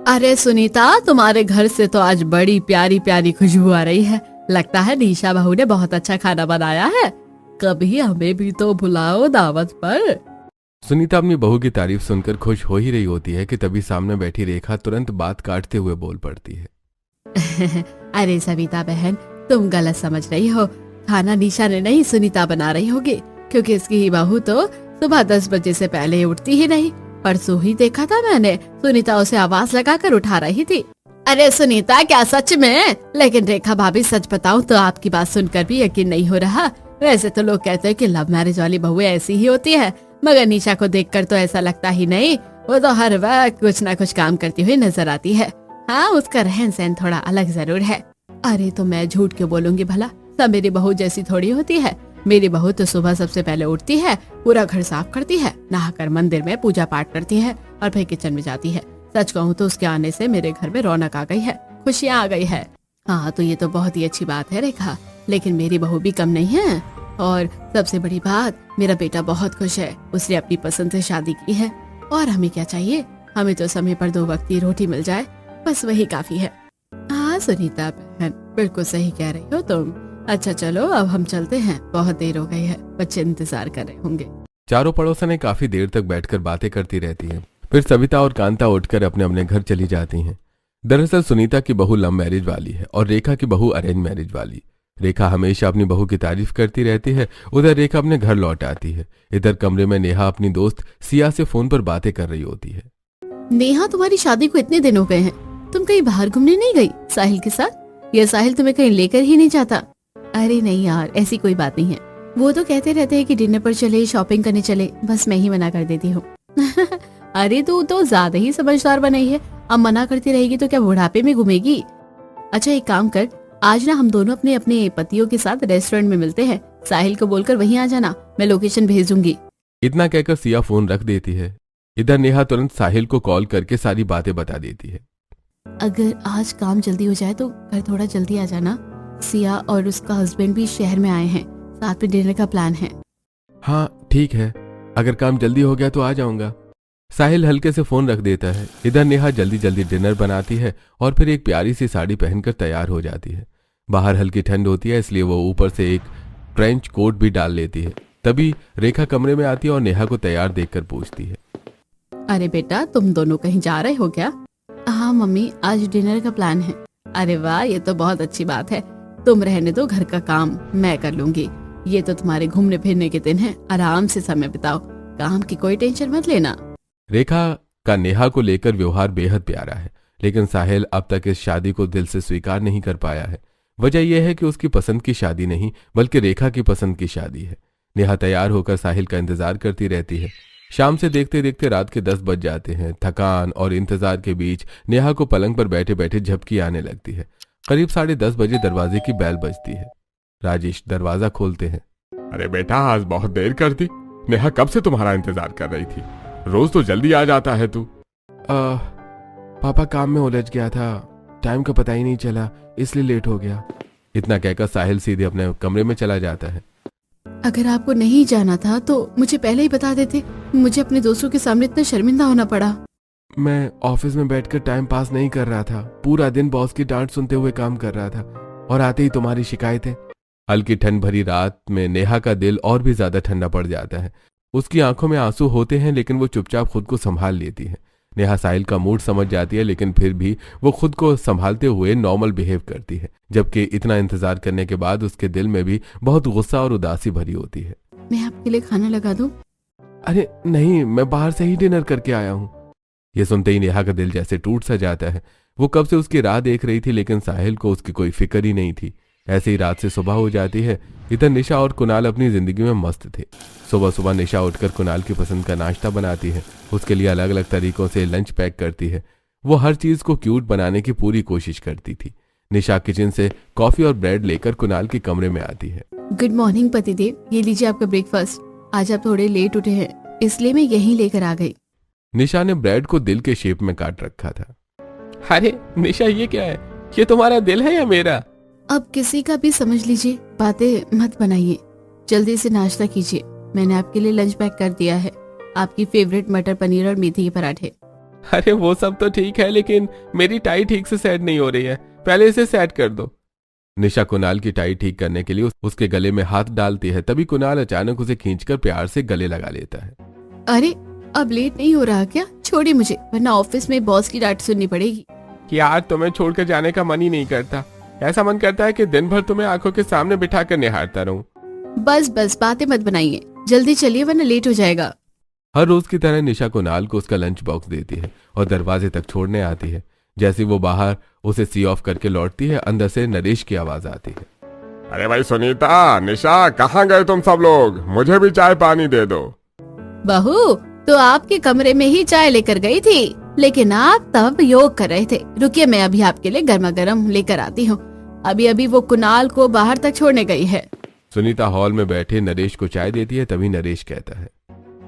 अरे सुनीता, तुम्हारे घर से तो आज बड़ी प्यारी प्यारी खुशबू आ रही है। लगता है निशा बहू ने बहुत अच्छा खाना बनाया है। कभी हमें भी तो बुलाओ दावत पर। सुनीता अपनी बहू की तारीफ सुनकर खुश हो ही रही होती है कि तभी सामने बैठी रेखा तुरंत बात काटते हुए बोल पड़ती है। अरे सविता बहन, तुम गलत समझ रही हो। खाना निशा ने नहीं, सुनीता बना रही होगी, क्योंकि इसकी ही बहू तो सुबह 10 बजे से पहले उठती ही नहीं। परसों ही देखा था मैंने, सुनीता उसे आवाज लगाकर उठा रही थी। अरे सुनीता, क्या सच में? लेकिन रेखा भाभी, सच बताऊं तो आपकी बात सुनकर भी यकीन नहीं हो रहा। वैसे तो लोग कहते हैं कि लव मैरिज वाली बहुएं ऐसी ही होती है, मगर निशा को देखकर तो ऐसा लगता ही नहीं। वो तो हर वक्त कुछ न कुछ काम करती हुई नजर आती है। हाँ, उसका रहन सहन थोड़ा अलग जरूर है। अरे तो मैं झूठ क्यों बोलूंगी भला? सब मेरी बहू जैसी थोड़ी होती है। मेरी बहू तो सुबह सबसे पहले उठती है, पूरा घर साफ करती है, नहाकर मंदिर में पूजा पाठ करती है और फिर किचन में जाती है। सच कहूँ तो उसके आने से मेरे घर में रौनक आ गई है, खुशियाँ आ गई है। हाँ, तो ये तो बहुत ही अच्छी बात है रेखा, लेकिन मेरी बहू भी कम नहीं है। और सबसे बड़ी बात, मेरा बेटा बहुत खुश है। उसने अपनी पसंद से शादी की है। और हमें क्या चाहिए? हमें तो समय पर 2 वक्त की रोटी मिल जाए, बस वही काफी है। हाँ सुनीता बहन, बिल्कुल सही कह रही हो तुम। अच्छा चलो, अब हम चलते हैं, बहुत देर हो गई है, बच्चे इंतजार कर रहे होंगे। चारों पड़ोसनें काफी देर तक बैठकर बातें करती रहती हैं। फिर सविता और कांता उठकर अपने अपने घर चली जाती हैं। दरअसल सुनीता की बहू लव मैरिज वाली है और रेखा की बहू अरेंज मैरिज वाली। रेखा हमेशा अपनी बहू की तारीफ करती रहती है। उधर रेखा अपने घर लौट आती है। इधर कमरे में नेहा अपनी दोस्त सिया से फोन पर बातें कर रही होती है। नेहा, तुम्हारी शादी को इतने दिन हो गए हैं, तुम कहीं बाहर घूमने नहीं गई साहिल के साथ? या साहिल तुम्हें कहीं लेकर ही नहीं जाता? अरे नहीं यार, ऐसी कोई बात नहीं है। वो तो कहते रहते हैं कि डिनर पर चले, शॉपिंग करने चले, बस मैं ही मना कर देती हूँ। अरे तू तो ज्यादा ही समझदार बनाई है। अब मना करती रहेगी तो क्या बुढ़ापे में घूमेगी? अच्छा एक काम कर, आज ना हम दोनों अपने अपने पतियों के साथ रेस्टोरेंट में मिलते हैं। साहिल को बोलकर वहीं आ जाना, मैं लोकेशन भेज दूंगी। इतना कहकर सिया फोन रख देती है। इधर नेहा तुरंत साहिल को कॉल करके सारी बातें बता देती है। अगर आज काम जल्दी हो जाए तो घर थोड़ा जल्दी आ जाना। सिया और उसका हस्बैंड भी शहर में आए हैं, साथ में डिनर का प्लान है। हाँ ठीक है, अगर काम जल्दी हो गया तो आ जाऊंगा। साहिल हल्के से फोन रख देता है। इधर नेहा जल्दी जल्दी डिनर बनाती है और फिर एक प्यारी सी साड़ी पहनकर तैयार हो जाती है। बाहर हल्की ठंड होती है, इसलिए वो ऊपर से एक ट्रेंच कोट भी डाल लेती है। तभी रेखा कमरे में आती है और नेहा को तैयार देखकर पूछती है, अरे बेटा, तुम दोनों कहीं जा रहे हो क्या? हाँ मम्मी, आज डिनर का प्लान है। अरे वाह, ये तो बहुत अच्छी बात है। तुम रहने दो, घर का काम मैं कर लूंगी। ये तो तुम्हारे घूमने फिरने के दिन है, आराम से समय बिताओ, काम की कोई टेंशन मत लेना। रेखा का नेहा को लेकर व्यवहार बेहद प्यारा है, लेकिन साहिल अब तक इस शादी को दिल से स्वीकार नहीं कर पाया है। वजह यह है कि उसकी पसंद की शादी नहीं, बल्कि रेखा की पसंद की शादी है। नेहा तैयार होकर साहिल का इंतजार करती रहती है। शाम से देखते देखते रात के 10 बज जाते हैं। थकान और इंतजार के बीच नेहा को पलंग पर बैठे बैठे झपकी आने लगती है। करीब 10:30 बजे दरवाजे की बेल बजती है। राजेश दरवाजा खोलते हैं। अरे बेटा, आज बहुत देर कर दी। नेहा कब से तुम्हारा इंतजार कर रही थी। रोज तो जल्दी आ जाता है तू। पापा काम में उलझ गया था, टाइम का पता ही नहीं चला, इसलिए लेट हो गया। इतना कहकर साहिल सीधे अपने कमरे में चला जाता है। अगर आपको नहीं जाना था तो मुझे पहले ही बता देते, मुझे अपने दोस्तों के सामने इतना शर्मिंदा होना पड़ा। मैं ऑफिस में बैठकर टाइम पास नहीं कर रहा था, पूरा दिन बॉस की डांट सुनते हुए काम कर रहा था, और आते ही तुम्हारी शिकायतें। हल्की ठंड भरी रात में नेहा का दिल और भी ज्यादा ठंडा पड़ जाता है। उसकी आंखों में आंसू होते हैं, लेकिन वो चुपचाप खुद को संभाल लेती है। नेहा साहिल का मूड समझ जाती है, लेकिन फिर भी वो खुद को संभालते हुए नॉर्मल बिहेव करती है, जबकि इतना इंतजार करने के बाद उसके दिल में भी बहुत गुस्सा और उदासी भरी होती है। मैं आपके लिए खाना लगा दूं? अरे नहीं, मैं बाहर से ही डिनर करके आया हूँ। ये सुनते ही नेहा का दिल जैसे टूट सा जाता है। वो कब से उसकी राह देख रही थी, लेकिन साहिल को उसकी कोई फिक्र ही नहीं थी। ऐसे ही रात से सुबह हो जाती है। इधर निशा और कुणाल अपनी जिंदगी में मस्त थे। सुबह सुबह निशा उठकर कुणाल की पसंद का नाश्ता बनाती है, उसके लिए अलग अलग तरीकों से लंच पैक करती है। वो हर चीज को क्यूट बनाने की पूरी कोशिश करती थी। निशा किचन से कॉफी और ब्रेड लेकर कुणाल के कमरे में आती है। गुड मॉर्निंग पतिदेव, ये लीजिए आपका ब्रेकफास्ट। आज आप थोड़े लेट उठे हैं, इसलिए मैं यहीं लेकर आ गई। निशा ने ब्रेड को दिल के शेप में काट रखा था। अरे निशा, ये क्या है? ये तुम्हारा दिल है या मेरा? अब किसी का भी समझ लीजिए, बातें मत बनाइए, जल्दी से नाश्ता कीजिए। मैंने आपके लिए लंच पैक कर दिया है, आपकी फेवरेट मटर पनीर और मेथी के पराठे। अरे वो सब तो ठीक है, लेकिन मेरी टाई ठीक से सेट नहीं हो रही है, पहले इसे सेट कर दो। निशा कुणाल की टाई ठीक करने के लिए उसके गले में हाथ डालती है। तभी कुणाल अचानक उसे खींचकर प्यार से गले लगा लेता है। अरे अब लेट नहीं हो रहा क्या? छोड़िए मुझे, वरना ऑफिस में बॉस की डांट सुननी पड़ेगी। यार तुम्हें छोड़कर जाने का मन ही नहीं करता। ऐसा मन करता है कि दिन भर तुम्हें आंखों के सामने बिठाकर निहारता रहूं। बस बस बातें मत बनाइए, जल्दी चलिए वरना लेट हो जाएगा। हर रोज की तरह निशा कुणाल को उसका लंच बॉक्स देती है और दरवाजे तक छोड़ने आती है। जैसे वो बाहर उसे सी ऑफ करके लौटती है, अंदर से नरेश की आवाज आती है। अरे भाई सुनीता, निशा, कहाँ गए तुम सब लोग? मुझे भी चाय पानी दे दो। बहू तो आपके कमरे में ही चाय लेकर गई थी, लेकिन आप तब योग कर रहे थे। रुकिए, मैं अभी आपके लिए गर्मा गर्म लेकर आती हूँ। अभी अभी वो कुणाल को बाहर तक छोड़ने गई है। सुनीता हॉल में बैठे नरेश को चाय देती है। तभी नरेश कहता है,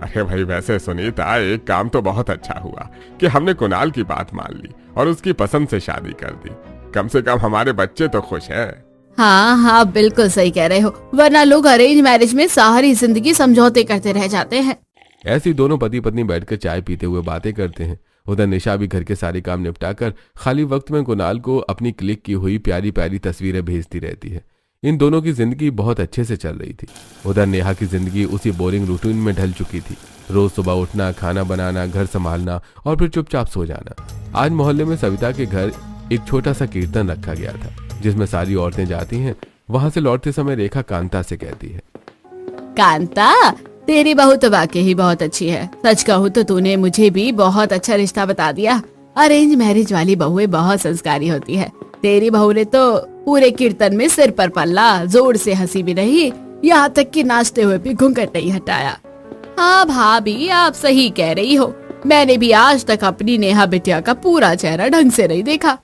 अरे भाई वैसे सुनीता, एक काम तो बहुत अच्छा हुआ कि हमने कुणाल की बात मान ली और उसकी पसंद से शादी कर दी। कम से कम हमारे बच्चे तो खुश हैं। हाँ हाँ बिल्कुल सही कह रहे हो, वरना लोग अरेंज मैरिज में सारी जिंदगी समझौते करते रह जाते हैं। ऐसी दोनों पति पत्नी बैठकर चाय पीते हुए बातें करते हैं। उधर निशा भी घर के सारे काम निपटाकर खाली वक्त में कुणाल को अपनी क्लिक की हुई प्यारी प्यारी तस्वीरें भेजती रहती है। इन दोनों की जिंदगी बहुत अच्छे से चल रही थी। उधर नेहा की जिंदगी उसी बोरिंग रूटीन में ढल चुकी थी। रोज सुबह उठना, खाना बनाना, घर संभालना और फिर चुपचाप सो जाना। आज मोहल्ले में सविता के घर एक छोटा सा कीर्तन रखा गया था, जिसमें सारी औरतें जाती हैं। वहां से लौटते समय रेखा कांता से कहती है, कांता तेरी बहू तो वाकई ही बहुत अच्छी है। सच कहूँ तो तूने मुझे भी बहुत अच्छा रिश्ता बता दिया। अरेंज मैरिज वाली बहुएं बहुत संस्कारी होती है। तेरी बहू ने तो पूरे कीर्तन में सिर पर पल्ला, जोर से हंसी भी नहीं, यहाँ तक कि नाचते हुए भी घूंघट नहीं हटाया। हाँ भाभी, आप सही कह रही हो। मैंने भी आज तक अपनी नेहा बिटिया का पूरा चेहरा ढंग से नहीं देखा।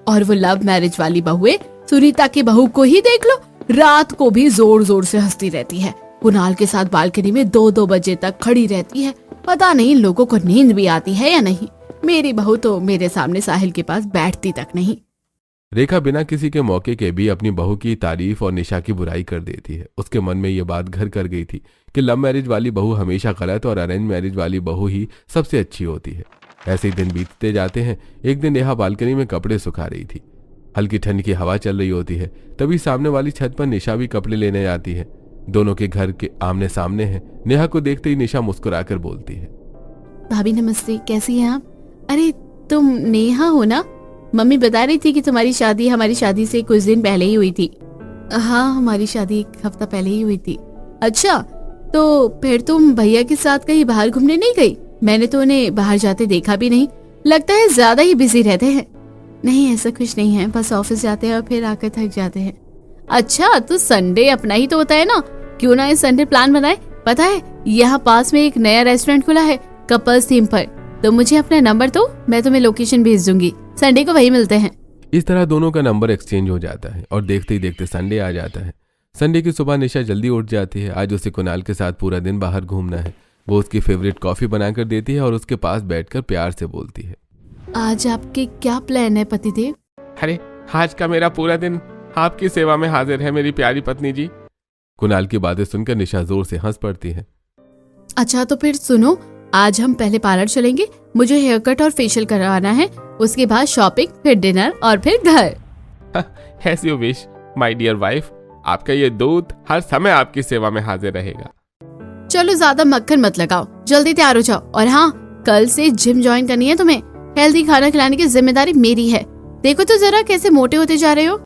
और वो लव मैरिज वाली बहुएं, सुनीता की बहू को ही देख लो, रात को भी जोर जोर से हंसती रहती है। कुणाल के साथ बालकनी में 2-2 बजे तक खड़ी रहती है। पता नहीं लोगों को नींद भी आती है या नहीं। मेरी बहू तो मेरे सामने साहिल के पास बैठती तक नहीं। रेखा बिना किसी के मौके के भी अपनी बहू की तारीफ और निशा की बुराई कर देती है। उसके मन में ये बात घर कर गई थी कि लव मैरिज वाली बहू हमेशा गलत और अरेंज मैरिज वाली बहू ही सबसे अच्छी होती है। ऐसे ही दिन बीतते जाते हैं। एक दिन नेहा बालकनी में कपड़े सुखा रही थी। हल्की ठंड की हवा चल रही होती है। तभी सामने वाली छत पर निशा भी कपड़े लेने जाती है। दोनों के घर के आमने सामने हैं। नेहा को देखते ही निशा मुस्कुराकर बोलती है, भाभी नमस्ते, कैसी हैं आप? अरे तुम नेहा हो ना? मम्मी बता रही थी कि तुम्हारी शादी हमारी शादी से कुछ दिन पहले ही हुई थी। हाँ, हमारी शादी 1 हफ्ता पहले ही हुई थी। अच्छा, तो फिर तुम भैया के साथ कहीं बाहर घूमने नहीं गई? मैंने तो उन्हें बाहर जाते देखा भी नहीं। लगता है ज्यादा ही बिजी रहते हैं। नहीं, ऐसा कुछ नहीं है, बस ऑफिस जाते हैं और फिर आकर थक जाते हैं। अच्छा, तो संडे अपना ही तो होता है ना, क्यों ना इस संडे प्लान बनाए? पता है यहाँ पास में एक नया रेस्टोरेंट खुला है कपल्स थीम पर। तो मुझे अपना नंबर दो, मैं तुम्हें लोकेशन भेज दूंगी। संडे को वही मिलते हैं। इस तरह दोनों का नंबर एक्सचेंज हो जाता है और देखते ही देखते संडे आ जाता है। संडे की सुबह निशा जल्दी उठ जाती है। आज उसे कुणाल के साथ पूरा दिन बाहर घूमना है। वो उसकी फेवरेट कॉफी बनाकर देती है और उसके पास बैठकर प्यार से बोलती है, आज आपके क्या प्लान है पतिदेव? अरे आज का मेरा पूरा दिन आपकी सेवा में हाजिर है मेरी प्यारी पत्नी जी। कुणाल की बातें सुनकर निशा जोर से हंस पड़ती है। अच्छा तो फिर सुनो, आज हम पहले पार्लर चलेंगे। मुझे हेयर कट और फेशियल करवाना है, उसके बाद शॉपिंग, फिर डिनर और फिर घर। As you wish my dear wife. आपका ये दूध हर समय आपकी सेवा में हाजिर रहेगा। चलो ज्यादा मक्खन मत लगाओ, जल्दी तैयार हो जाओ। और हाँ, कल से जिम ज्वाइन करनी है तुम्हें। हेल्दी खाना खिलाने की जिम्मेदारी मेरी है। देखो तो जरा कैसे मोटे होते जा रहे हो।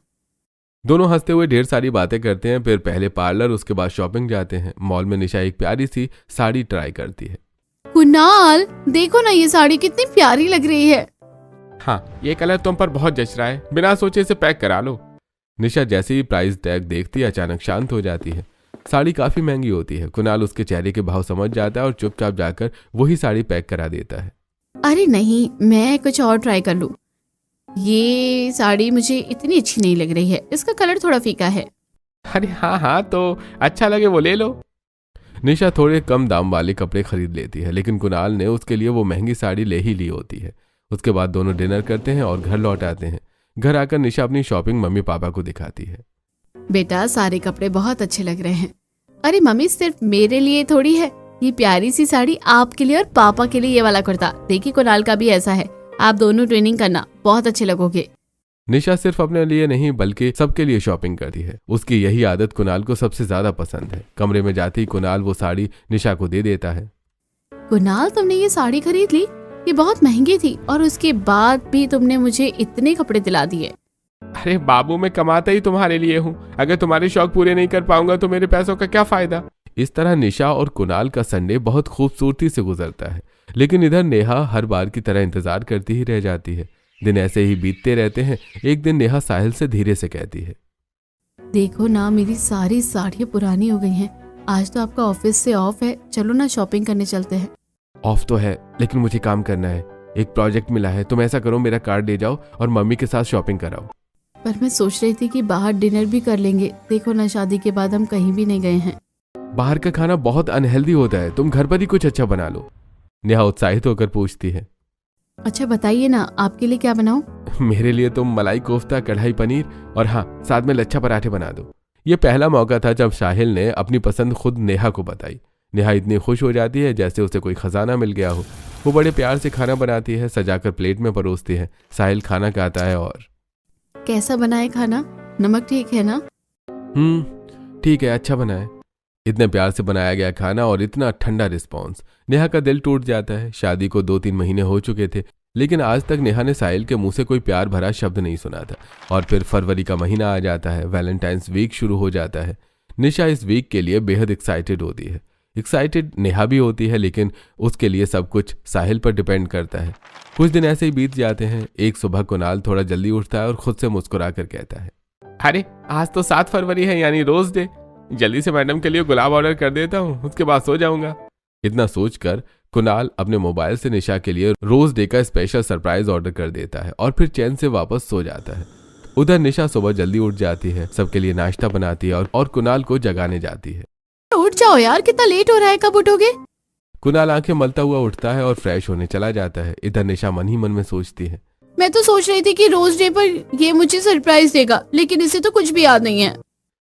दोनों हंसते हुए ढेर सारी बातें करते हैं। फिर पहले पार्लर, उसके बाद शॉपिंग जाते हैं। मॉल में निशा एक प्यारी सी साड़ी ट्राई करती है। कुणाल देखो ना, ये साड़ी कितनी प्यारी लग रही है। हाँ, ये कलर तुम पर बहुत जच रहा है, बिना सोचे इसे पैक करा लो। निशा जैसे ही प्राइस टैग देखती है अचानक शांत हो जाती है। साड़ी काफी महंगी होती है। कुणाल उसके चेहरे के भाव समझ जाता है और चुपचाप जाकर वही साड़ी पैक करा देता है। अरे नहीं, मैं कुछ और ट्राई कर लूं। ये साड़ी मुझे इतनी अच्छी नहीं लग रही है, इसका कलर थोड़ा फीका है। अरे हाँ, तो अच्छा लगे वो ले लो। निशा थोड़े कम दाम वाले कपड़े खरीद लेती है, लेकिन कुणाल ने उसके लिए वो महंगी साड़ी ले ही ली होती है। उसके बाद दोनों डिनर करते हैं और घर लौट आते हैं। घर आकर निशा अपनी शॉपिंग मम्मी पापा को दिखाती है। बेटा, सारे कपड़े बहुत अच्छे लग रहे हैं। अरे मम्मी, सिर्फ मेरे लिए थोड़ी है, ये प्यारी सी साड़ी आपके लिए और पापा के लिए ये वाला कुर्ता। देखिए कुणाल का भी ऐसा है, आप दोनों ट्रेनिंग करना, बहुत अच्छे लगोगे। निशा सिर्फ अपने लिए नहीं बल्कि सबके लिए शॉपिंग करती है। उसकी यही आदत कुणाल को सबसे ज्यादा पसंद है। कमरे में जाते ही कुणाल वो साड़ी निशा को दे देता है। कुणाल, तुमने ये साड़ी खरीद ली, ये बहुत महंगी थी और उसके बाद भी तुमने मुझे इतने कपड़े दिला दिए। अरे बाबू, मैं कमाता ही तुम्हारे लिए हूँ। अगर तुम्हारे शौक पूरे नहीं कर पाऊंगा तो मेरे पैसों का क्या फायदा। इस तरह निशा और कुणाल का संडे बहुत खूबसूरती से गुजरता है। लेकिन इधर नेहा हर बार की तरह इंतजार करती ही रह जाती है। दिन ऐसे ही बीतते रहते हैं। एक दिन नेहा साहिल से धीरे से कहती है, देखो ना, मेरी सारी साड़ियाँ पुरानी हो गई हैं। आज तो आपका ऑफिस से ऑफ है, चलो ना शॉपिंग करने चलते हैं। ऑफ तो है लेकिन मुझे काम करना है। एक प्रोजेक्ट मिला है। तुम ऐसा करो, मेरा कार्ड ले जाओ और मम्मी के साथ शॉपिंग कराओ। पर मैं सोच रही थी कि बाहर डिनर भी कर लेंगे। देखो ना, शादी के बाद हम कहीं भी नहीं गए हैं। बाहर का खाना बहुत अनहेल्दी होता है, तुम घर पर ही कुछ अच्छा बना लो। नेहा उत्साहित होकर पूछती है, अच्छा बताइए ना, आपके लिए क्या बनाऊं? मेरे लिए तुम मलाई कोफ्ता, कढ़ाई पनीर और हाँ, साथ में लच्छा पराठे बना दो। ये पहला मौका था जब साहिल ने अपनी पसंद खुद नेहा को बताई। नेहा इतनी खुश हो जाती है जैसे उसे कोई खजाना मिल गया हो। वो बड़े प्यार से खाना बनाती है, सजाकर प्लेट में परोसती है। साहिल खाना खाता है और कैसा बना है खाना? नमक ठीक है ना? ठीक है, अच्छा बना है। इतने प्यार से बनाया गया खाना और इतना ठंडा रिस्पॉन्स, नेहा का दिल टूट जाता है। शादी को 2-3 महीने हो चुके थे लेकिन आज तक नेहा ने साहिल के मुंह से कोई प्यार भरा शब्द नहीं सुना था। और फिर फरवरी का महीना आ जाता है, वैलेंटाइंस वीक शुरू हो जाता है। निशा इस वीक के लिए बेहद एक्साइटेड होती है। एक्साइटेड नेहा भी होती है लेकिन उसके लिए सब कुछ साहिल पर डिपेंड करता है। कुछ दिन ऐसे ही बीत जाते हैं। एक सुबह कुणाल थोड़ा जल्दी उठता है और खुद से मुस्कुरा कर कहता है, अरे आज तो 7 फरवरी है, यानी रोज डे। जल्दी से मैडम के लिए गुलाब ऑर्डर कर देता हूँ, उसके बाद सो जाऊंगा। इतना सोचकर कुणाल अपने मोबाइल से निशा के लिए रोज डे का स्पेशल सरप्राइज ऑर्डर कर देता है और फिर चैन से वापस सो जाता है। उधर निशा सुबह जल्दी उठ जाती है, सबके लिए नाश्ता बनाती है और कुणाल को जगाने जाती है। उठ जाओ यार, कितना लेट हो रहा है, कब उठोगे? कुणाल आंखें मलता हुआ उठता है और फ्रेश होने चला जाता है। इधर निशा मन ही मन में सोचती है, मैं तो सोच रही थी कि रोज डे पर ये मुझे सरप्राइज देगा, लेकिन इसे तो कुछ भी याद नहीं है।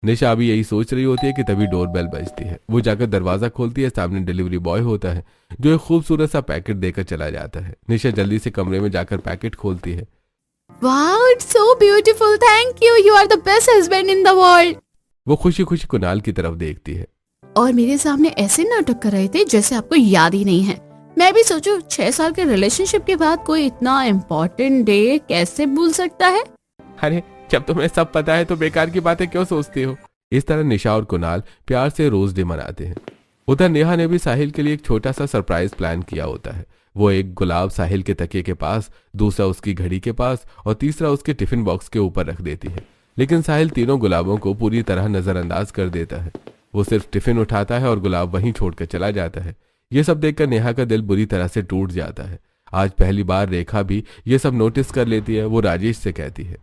निशा अभी यही सोच रही होती है कि तभी डोरबेल बजती है। वो जाकर दरवाजा खोलती है। सामने डिलीवरी बॉय होता है जो एक खूबसूरत सा पैकेट देकर चला जाता है। निशा जल्दी से कमरे में जाकर पैकेट खोलती है। Wow, it's so beautiful, thank you, you are the best husband in the world. वो खुशी खुशी कुणाल की तरफ देखती है। और मेरे सामने ऐसे नाटक कर रहे थे जैसे आपको याद ही नहीं है। मैं भी सोचूं 6 साल के रिलेशनशिप के बाद कोई इतना इम्पोर्टेंट डे कैसे भूल सकता है। अरे जब तुम्हें सब पता है तो बेकार की बातें क्यों सोचती हो। इस तरह निशा और कुणाल प्यार से रोज डे मनाते हैं। उधर नेहा ने भी साहिल के लिए एक छोटा सा सरप्राइज प्लान किया होता है। वो एक गुलाब साहिल के तकिए के पास, दूसरा उसकी घड़ी के पास और तीसरा उसके टिफिन बॉक्स के ऊपर रख देती है। लेकिन साहिल तीनों गुलाबों को पूरी तरह नजरअंदाज कर देता है। वो सिर्फ टिफिन उठाता है और गुलाब वहीं छोड़कर चला जाता है। ये सब देखकर नेहा का दिल बुरी तरह से टूट जाता है। आज पहली बार रेखा भी ये सब नोटिस कर लेती है। वो राजेश से कहती है,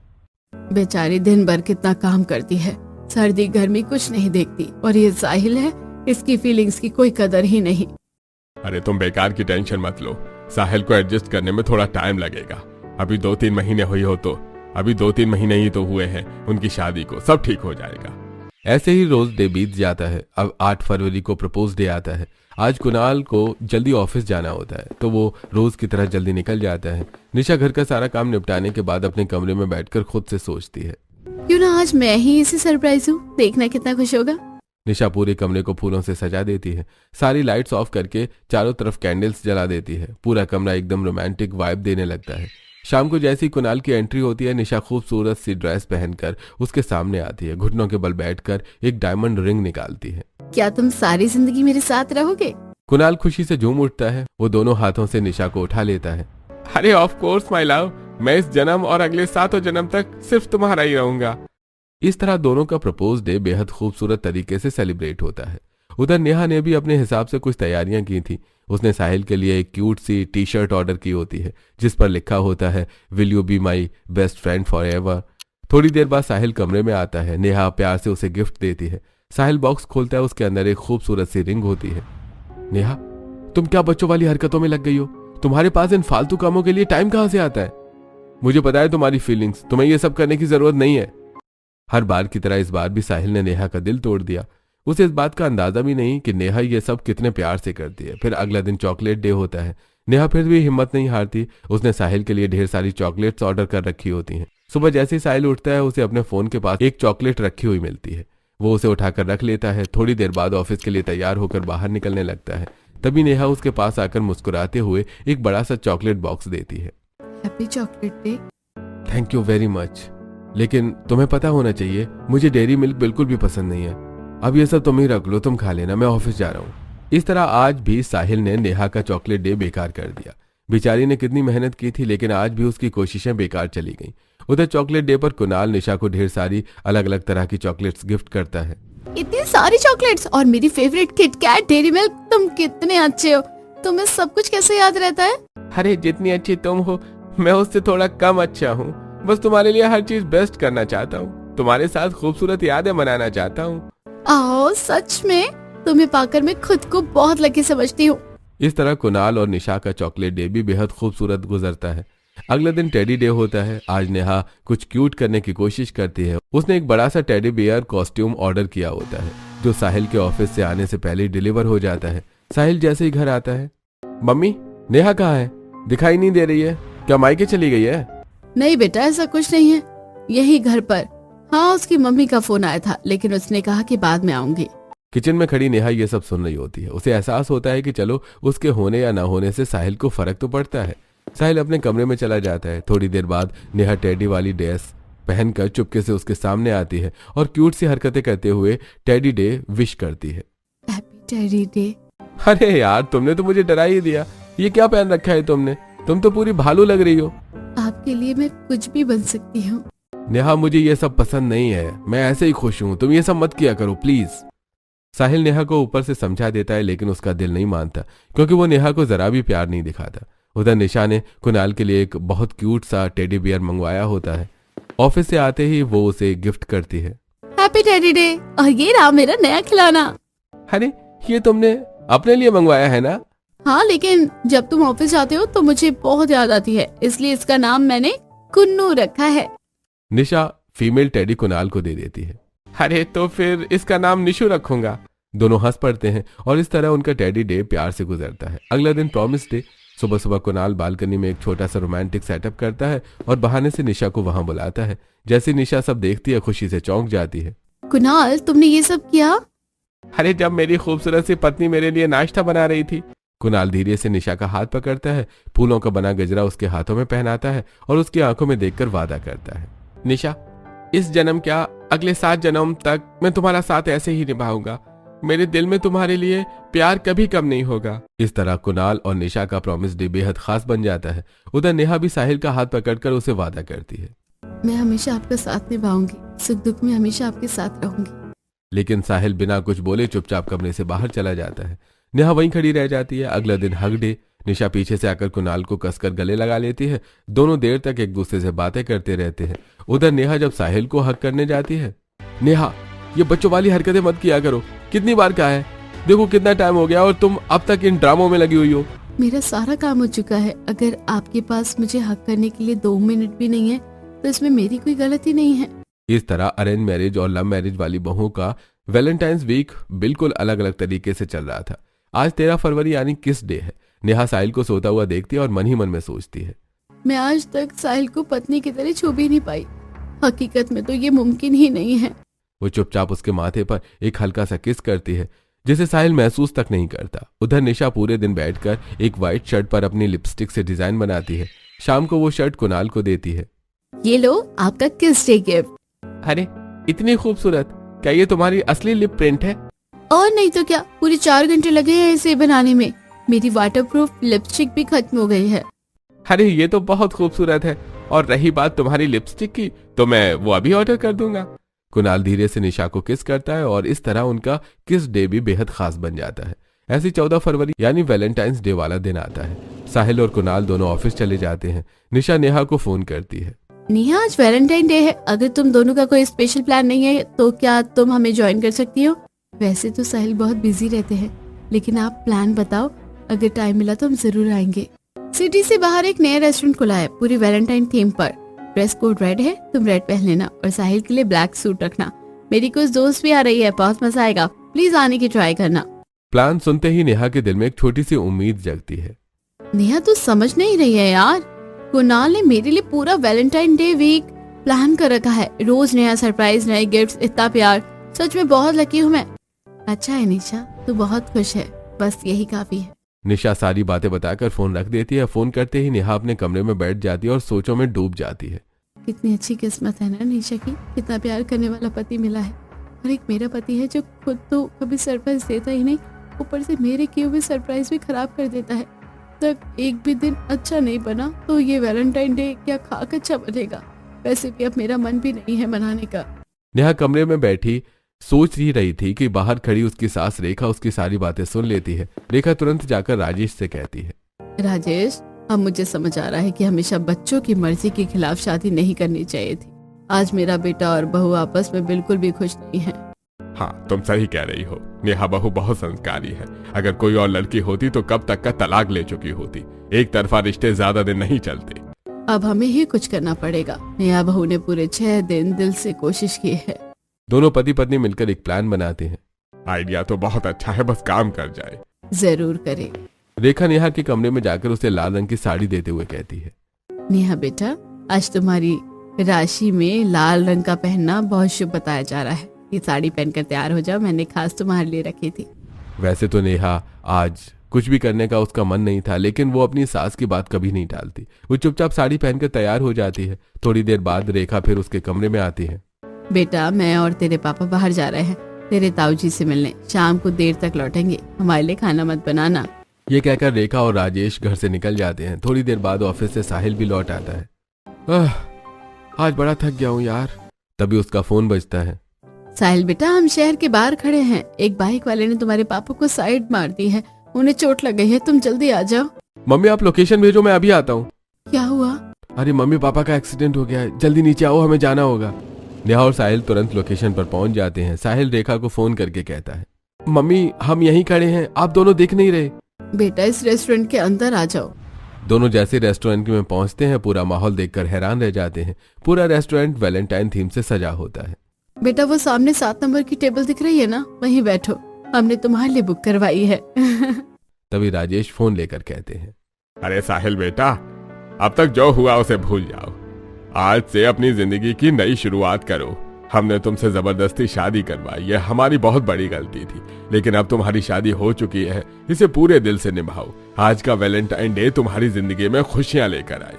बेचारी दिन भर कितना काम करती है, सर्दी गर्मी कुछ नहीं देखती, और ये साहिल है, इसकी फीलिंग्स की कोई कदर ही नहीं। अरे तुम बेकार की टेंशन मत लो, साहिल को एडजस्ट करने में थोड़ा टाइम लगेगा। अभी 2-3 महीने हुई हो तो अभी 2-3 महीने ही तो हुए हैं उनकी शादी को, सब ठीक हो जाएगा। ऐसे ही रोज डे बीत जाता है। अब 8 फरवरी को प्रपोज डे आता है। आज कुणाल को जल्दी ऑफिस जाना होता है तो वो रोज की तरह जल्दी निकल जाता है। निशा घर का सारा काम निपटाने के बाद अपने कमरे में बैठकर खुद से सोचती है, क्यों ना आज मैं ही इसे सरप्राइज हूँ, देखना कितना खुश होगा। निशा पूरे कमरे को फूलों से सजा देती है। सारी लाइट्स ऑफ करके चारों तरफ कैंडल्स जला देती है। पूरा कमरा एकदम रोमांटिक वाइब देने लगता है। शाम को जैसी कुणाल की एंट्री होती है, निशा खूबसूरत सी ड्रेस पहनकर उसके सामने आती है। घुटनों के बल बैठकर एक डायमंड रिंग निकालती है। क्या तुम सारी जिंदगी मेरे साथ रहोगे? कुणाल खुशी से झूम उठता है। वो दोनों हाथों से निशा को उठा लेता है। अरे ऑफ कोर्स माय लव, मैं इस जन्म और अगले 7 जन्म तक सिर्फ तुम्हारा ही रहूंगा। इस तरह दोनों का प्रपोज डे बेहद खूबसूरत तरीके से सेलिब्रेट होता है। उधर नेहा ने भी अपने हिसाब से कुछ तैयारियां की थी। उसने साहिल के लिए एक क्यूट सी टी-शर्ट ऑर्डर की होती है जिस पर लिखा होता है, will you be my best friend for ever. थोड़ी देर बाद साहिल कमरे में आता है। नेहा प्यार से उसे गिफ्ट देती है। साहिल बॉक्स खोलता है। उसके अंदर एक खूबसूरत सी रिंग होती है। नेहा, तुम क्या बच्चों वाली हरकतों में लग गई हो? तुम्हारे पास इन फालतू कामों के लिए टाइम कहां से आता है? मुझे पता है तुम्हारी फीलिंग्स, तुम्हें ये सब करने की जरूरत नहीं है। हर बार की तरह इस बार भी साहिल ने नेहा का दिल तोड़ दिया। उसे इस बात का अंदाजा भी नहीं कि नेहा ये सब कितने प्यार से करती है। फिर अगला दिन चॉकलेट डे होता है। नेहा फिर भी हिम्मत नहीं हारती। उसने साहिल के लिए ढेर सारी चॉकलेट्स ऑर्डर कर रखी होती हैं। सुबह जैसे ही साहिल उठता है उसे अपने फोन के पास एक चॉकलेट रखी हुई मिलती है। वो उसे उठाकर रख लेता है। थोड़ी देर बाद ऑफिस के लिए तैयार होकर बाहर निकलने लगता है। तभी नेहा उसके पास आकर मुस्कुराते हुए एक बड़ा सा चॉकलेट बॉक्स देती है। Happy chocolate day. Thank you very much, लेकिन तुम्हें पता होना चाहिए मुझे डेयरी मिल्क बिल्कुल भी पसंद नहीं है। अब ये सब तुम ही रख लो, तुम खा लेना, मैं ऑफिस जा रहा हूँ। इस तरह आज भी साहिल ने नेहा का चॉकलेट डे बेकार कर दिया। बेचारी ने कितनी मेहनत की थी, लेकिन आज भी उसकी कोशिशें बेकार चली गईं। उधर चॉकलेट डे पर कुणाल निशा को ढेर सारी अलग अलग तरह की चॉकलेट्स गिफ्ट करता है। इतनी सारी चॉकलेट्स और मेरी फेवरेट किटकैट डेयरी मिल्क, तुम कितने अच्छे हो। तुम्हें सब कुछ कैसे याद रहता है? अरे जितनी अच्छी तुम हो मैं उससे थोड़ा कम अच्छा हूँ। बस तुम्हारे लिए हर चीज बेस्ट करना चाहता हूँ। तुम्हारे साथ खूबसूरत यादें मनाना चाहता हूँ। आओ, सच में तुम्हें पाकर मैं खुद को बहुत लकी समझती हूँ। इस तरह कुणाल और निशा का चॉकलेट डे भी बेहद खूबसूरत गुजरता है। अगले दिन टेडी डे होता है। आज नेहा कुछ क्यूट करने की कोशिश करती है। उसने एक बड़ा सा टेडी बियर कॉस्ट्यूम ऑर्डर किया होता है, जो साहिल के ऑफिस से आने से पहले डिलीवर हो जाता है। साहिल जैसे ही घर आता है, मम्मी नेहा कहाँ है? दिखाई नहीं दे रही है, क्या मायके चली गई है? नहीं बेटा, ऐसा कुछ नहीं है, यही घर पर। हाँ, उसकी मम्मी का फोन आया था, लेकिन उसने कहा कि बाद में आऊंगी। किचन में खड़ी नेहा ये सब सुन रही होती है। उसे एहसास होता है कि चलो उसके होने या ना होने से साहिल को फर्क तो पड़ता है। साहिल अपने कमरे में चला जाता है। थोड़ी देर बाद नेहा टेडी वाली ड्रेस पहनकर चुपके से उसके सामने आती है और क्यूट सी हरकतें करते हुए टेडी डे विश करती है। Happy teddy day. अरे यार, तुमने तो मुझे डरा ही दिया। ये क्या पहन रखा है तुमने? तुम तो पूरी भालू लग रही हो। आपके लिए मैं कुछ भी बन सकती हूँ। नेहा, मुझे ये सब पसंद नहीं है। मैं ऐसे ही खुश हूँ, तुम ये सब मत किया करो प्लीज। साहिल नेहा को ऊपर से समझा देता है, लेकिन उसका दिल नहीं मानता, क्योंकि वो नेहा को जरा भी प्यार नहीं दिखाता। उधर निशा ने कुणाल के लिए एक बहुत क्यूट सा टेडी बियर मंगवाया होता है। ऑफिस से आते ही वो उसे गिफ्ट करती है। हैप्पी टेडी डे, और ये रहा मेरा नया खिलौना। अरे ये तुमने अपने लिए मंगवाया है ना? हाँ, लेकिन जब तुम ऑफिस जाते हो तो मुझे बहुत याद आती है, इसलिए इसका नाम मैंने कुन्नू रखा है। निशा फीमेल टेडी कुणाल को दे देती है। अरे तो फिर इसका नाम निशु रखूंगा। दोनों हंस पड़ते हैं और इस तरह उनका टेडी डे प्यार से गुजरता है। अगला दिन प्रॉमिस डे। सुबह सुबह कुणाल बालकनी में एक छोटा सा रोमांटिक सेटअप करता है और बहाने से निशा को वहां बुलाता है। जैसे निशा सब देखती है, खुशी से चौंक जाती है। कुणाल, तुमने ये सब किया? अरे जब मेरी खूबसूरत सी पत्नी मेरे लिए नाश्ता बना रही थी। कुणाल धीरे से निशा का हाथ पकड़ता है, फूलों का बना गजरा उसके हाथों में पहनाता है और उसकी आंखों में देखकर वादा करता है, निशा इस जन्म क्या अगले 7 जन्म तक मैं तुम्हारा साथ ऐसे ही निभाऊंगा। मेरे दिल में तुम्हारे लिए प्यार कभी कम नहीं होगा। इस तरह कुणाल और निशा का प्रॉमिस डे बेहद खास बन जाता है। उधर नेहा भी साहिल का हाथ पकड़कर उसे वादा करती है, मैं हमेशा आपका साथ निभाऊंगी, सुख दुख में हमेशा आपके साथ रहूंगी। लेकिन साहिल बिना कुछ बोले चुपचाप कमरे से बाहर चला जाता है। नेहा वहीं खड़ी रह जाती है। अगला दिन हग डे। निशा पीछे से आकर कुणाल को कसकर गले लगा लेती है। दोनों देर तक एक दूसरे से बातें करते रहते हैं। उधर नेहा जब साहिल को हक करने जाती है, नेहा ये बच्चों वाली हरकतें मत किया करो। कितनी बार कहा है, देखो कितना टाइम हो गया और तुम अब तक इन ड्रामों में लगी हुई हो। मेरा सारा काम हो चुका है, अगर आपके पास मुझे हक करने के लिए 2 मिनट भी नहीं है तो इसमें मेरी कोई गलती नहीं है। इस तरह अरेंज मैरिज और लव मैरिज वाली बहुओं का वैलेंटाइंस वीक बिल्कुल अलग अलग तरीके से चल रहा था। आज 13 फरवरी यानी किस डे है। नेहा साहिल को सोता हुआ देखती है और मन ही मन में सोचती है, मैं आज तक साहिल को पत्नी की तरह छू भी नहीं पाई। हकीकत में तो ये मुमकिन ही नहीं है। वो चुपचाप उसके माथे पर एक हल्का सा किस करती है, जिसे साहिल महसूस तक नहीं करता। उधर निशा पूरे दिन बैठकर एक व्हाइट शर्ट पर अपनी लिपस्टिक से डिजाइन बनाती है। शाम को वो शर्ट कुणाल को देती है। ये लो आपका किस डे गिफ्ट। अरे इतनी खूबसूरत, क्या ये तुम्हारी असली लिप प्रिंट है? और नहीं तो क्या, पूरे 4 घंटे लगे हैं इसे बनाने में। मेरी वाटरप्रूफ लिपस्टिक भी खत्म हो गई है। अरे ये तो बहुत खूबसूरत है। और रही बात तुम्हारी लिपस्टिक की, तो मैं वो अभी ऑर्डर कर दूंगा। कुणाल धीरे से निशा को किस करता है और इस तरह उनका किस डे भी बेहद खास बन जाता है। ऐसी 14 फरवरी यानी वैलेंटाइंस डे वाला दिन आता है। साहिल और कुणाल दोनों ऑफिस चले जाते हैं। निशा नेहा को फोन करती है, नेहा आज वैलेंटाइन डे है, अगर तुम दोनों का कोई स्पेशल प्लान नहीं है तो क्या तुम हमें ज्वाइन कर सकती हो? वैसे तो साहिल बहुत बिजी रहते हैं, लेकिन आप प्लान बताओ, अगर टाइम मिला तो हम जरूर आएंगे। सिटी से बाहर एक नया रेस्टोरेंट खुला है पूरी वैलेंटाइन थीम पर। ड्रेस कोड रेड है, तुम रेड पहन लेना और साहिल के लिए ब्लैक सूट रखना। मेरी कुछ दोस्त भी आ रही है, बहुत मजा आएगा, प्लीज आने की ट्राई करना। प्लान सुनते ही नेहा के दिल में एक छोटी सी उम्मीद जगती है। नेहा तू समझ नहीं रही है यार, कुणाल ने मेरे लिए पूरा वैलेंटाइन डे वीक प्लान कर रखा है, रोज नया सरप्राइज, नए गिफ्ट्स, इतना प्यार, सच में बहुत लकी हूँ मैं। अच्छा है निशा, तू बहुत खुश है, बस यही काफी है। निशा सारी बातें बताकर फोन रख देती है। फोन करते ही नेहा अपने कमरे में बैठ जाती है और सोचों में डूब जाती है। कितनी अच्छी किस्मत है ना निशा की, कितना प्यार करने वाला पति मिला है। और एक मेरा पति है जो खुद तो कभी सरप्राइज देता ही नहीं, ऊपर से मेरे किए हुए सरप्राइज भी खराब कर देता है। तब एक भी दिन अच्छा नहीं बना तो ये वैलेंटाइन डे क्या खाक अच्छा बनेगा। वैसे भी अब मेरा मन भी नहीं है मनाने का। नेहा कमरे में बैठी सोच ही रही थी कि बाहर खड़ी उसकी सास रेखा उसकी सारी बातें सुन लेती है। रेखा तुरंत जाकर राजेश से कहती है, राजेश, अब मुझे समझ आ रहा है कि हमेशा बच्चों की मर्जी के खिलाफ शादी नहीं करनी चाहिए थी। आज मेरा बेटा और बहू आपस में बिल्कुल भी खुश नहीं है। हाँ, तुम सही कह रही हो। नेहा बहू बहुत संस्कारी है। अगर कोई और लड़की होती तो कब तक का तलाक ले चुकी होती। एक तरफा रिश्ते ज्यादा दिन नहीं चलते। अब हमें ही कुछ करना पड़ेगा। नेहा बहू ने पूरे 6 दिन दिल से कोशिश की है। दोनों पति पत्नी मिलकर एक प्लान बनाते हैं। आइडिया तो बहुत अच्छा है, बस काम कर जाए। जरूर करें। रेखा नेहा के कमरे में जाकर उसे लाल रंग की साड़ी देते हुए कहती है, नेहा बेटा, आज तुम्हारी राशि में लाल रंग का पहनना बहुत शुभ बताया जा रहा है। ये साड़ी पहनकर तैयार हो जाओ, मैंने खास तुम्हारे लिए रखी थी। वैसे तो नेहा आज कुछ भी करने का उसका मन नहीं था, लेकिन वो अपनी सास की बात कभी नहीं टालती। वो चुपचाप साड़ी पहनकर तैयार हो जाती है। थोड़ी देर बाद रेखा फिर उसके कमरे में आती है। बेटा, मैं और तेरे पापा बाहर जा रहे हैं तेरे ताऊजी से मिलने। शाम को देर तक लौटेंगे, हमारे लिए खाना मत बनाना। ये कहकर रेखा और राजेश घर से निकल जाते हैं। थोड़ी देर बाद ऑफिस से साहिल भी लौट आता है। आज बड़ा थक गया हूँ यार। तभी उसका फोन बजता है। साहिल बेटा, हम शहर के बाहर खड़े हैं। एक बाइक वाले ने तुम्हारे पापा को साइड मार दी है, उन्हें चोट लग गई है, तुम जल्दी आ जाओ। मम्मी आप लोकेशन भेजो, मैं अभी आता हूँ। क्या हुआ? अरे मम्मी पापा का एक्सीडेंट हो गया है, जल्दी नीचे आओ, हमें जाना होगा। नेहा और साहिल तुरंत लोकेशन पर पहुंच जाते हैं। साहिल रेखा को फोन करके कहता है, मम्मी हम यहीं खड़े हैं, आप दोनों दिख नहीं रहे। बेटा, इस रेस्टोरेंट के अंदर आ जाओ। दोनों जैसे रेस्टोरेंट में पहुंचते हैं, पूरा माहौल देखकर हैरान रह जाते हैं। पूरा रेस्टोरेंट वैलेंटाइन थीम से सजा होता है। बेटा, वो सामने 7 नंबर की टेबल दिख रही है ना, वहीं बैठो, हमने तुम्हारे लिए बुक करवाई है। तभी राजेश फोन लेकर कहते हैं, अरे साहिल बेटा, अब तक जो हुआ उसे भूल जाओ। आज से अपनी जिंदगी की नई शुरुआत करो। हमने तुमसे जबरदस्ती शादी करवाई, यह हमारी बहुत बड़ी गलती थी, लेकिन अब तुम्हारी शादी हो चुकी है, इसे पूरे दिल से निभाओ। आज का वैलेंटाइन डे तुम्हारी जिंदगी में खुशियां लेकर आए।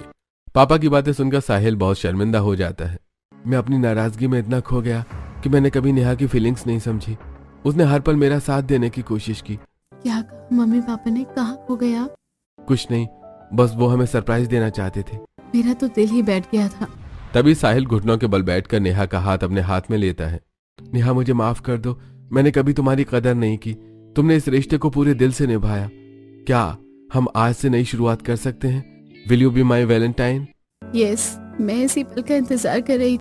पापा की बातें सुनकर साहिल बहुत शर्मिंदा हो जाता है। मैं अपनी नाराजगी में इतना खो गया कि मैंने कभी नेहा की फीलिंग्स नहीं समझी। उसने हर पल मेरा साथ देने की कोशिश की। क्या कहा मम्मी पापा ने? कहाँ खो गए आप? कुछ नहीं, बस वो हमें सरप्राइज देना चाहते थे। मेरा तो दिल ही बैठ गया था। तभी साहिल घुटनों के बल बैठकर नेहा का हाथ अपने हाथ में लेता है। नेहा मुझे माफ कर दो, मैंने कभी तुम्हारी कदर नहीं की। तुमने इस रिश्ते को पूरे दिल से निभाया। क्या हम आज से नई शुरुआत कर सकते हैं? Will you be my Valentine? Yes, मैं इसी पल का इंतजार कर रही